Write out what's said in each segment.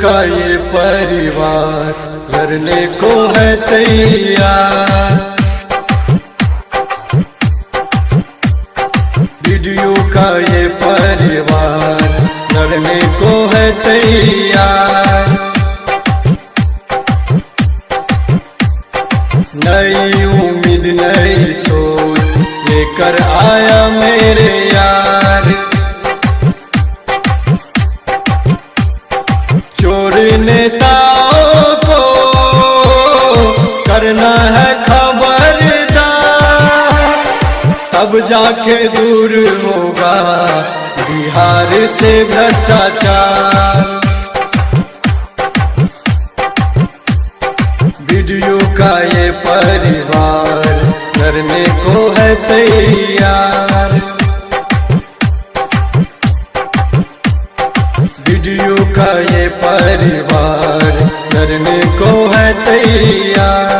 का ये परिवार लड़ने को है तैयार। वीडियो का ये परिवार लड़ने को है तैयार। नई उम्मीद नई सोच लेकर आया मेरे यार। चोर नेताओं को करना है खबरदार, तब जाके दूर होगा बिहार से भ्रष्टाचार। वीडियो का ये परिवार करने को है तैयार। वीडियो का ये परिवार करने को है तैयार।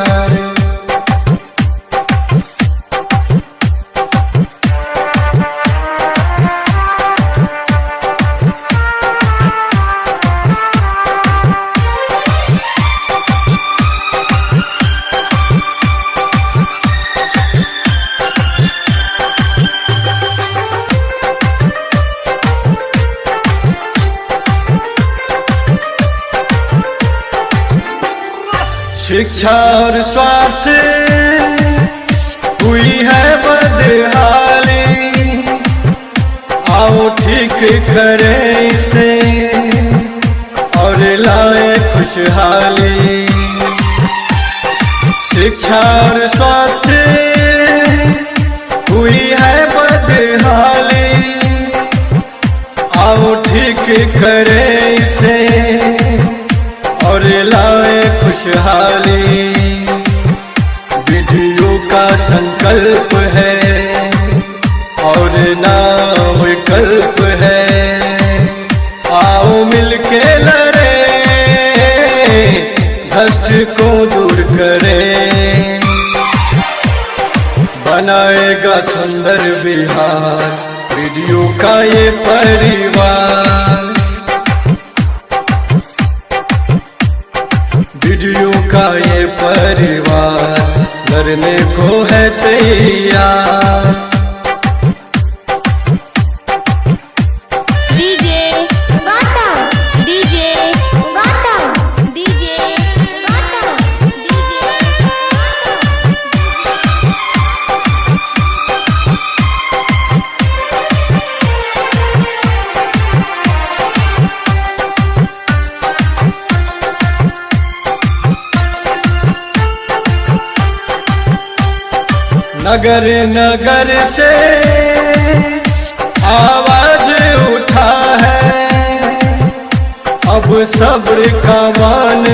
शिक्षा और स्वास्थ्य हुई है बदहाली, आओ ठीक करें इसे और लाए खुशहाली। शिक्षा और स्वास्थ्य हुई है बदहाली, आओ ठीक करें इसे और लाए खुशहाली। वीडियो का संकल्प है और नाम विकल्प है, आओ मिलके लड़े भ्रष्ट को दूर करें। बनाएगा सुंदर बिहार वीडियो का ये परिवार। वीडियो का ये परिवार लड़ने को है तैयार। DJ Gautam, DJ Gautam, DJ Gautam, DJ नगर नगर से आवाज उठा है, अब सब्र का मान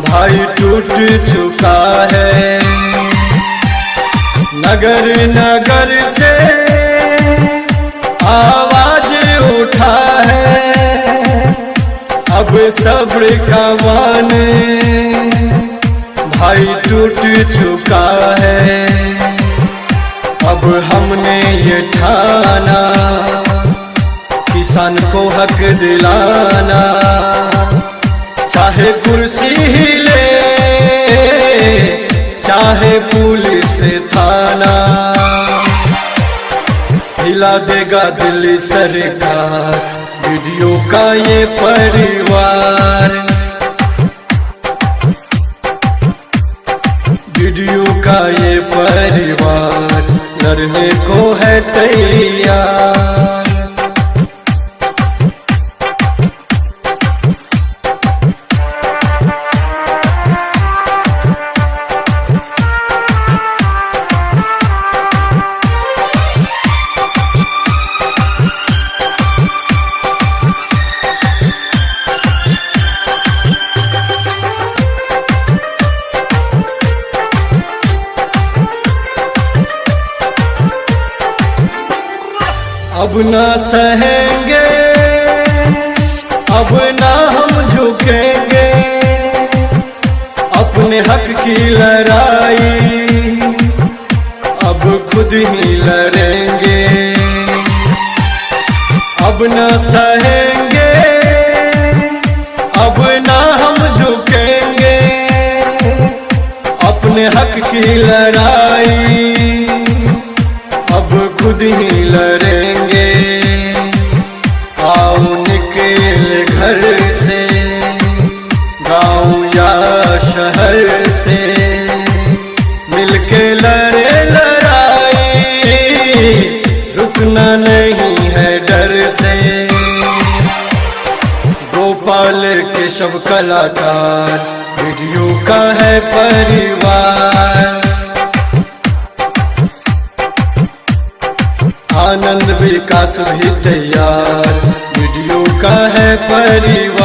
भाई टूट चुका है। नगर नगर से आवाज उठा है, अब सब्र का मान भाई टूट चुका है। अब हमने ये ठाना किसान को हक दिलाना, चाहे कुर्सी ही ले चाहे पुलिस थाना। हिला देगा दिल्ली सरकार वीडियो का ये परिवार। वीडियो का ये परिवार लड़ने को है तैयार। अब ना सहेंगे, अब ना हम झुकेंगे, अपने हक की लड़ाई अब खुद ही लड़ेंगे। अब न सहेंगे, अपने हक की लड़ाई अब खुद ही लड़ेंगे। आओ निकल घर से, गाँव या शहर से, मिलके लड़े लड़ाई, रुकना नहीं है डर से। गोपाल केशव कलाकार, वीडियो का है परिवार। आनंद विकास भी तैयार, वीडियो का है परिवार।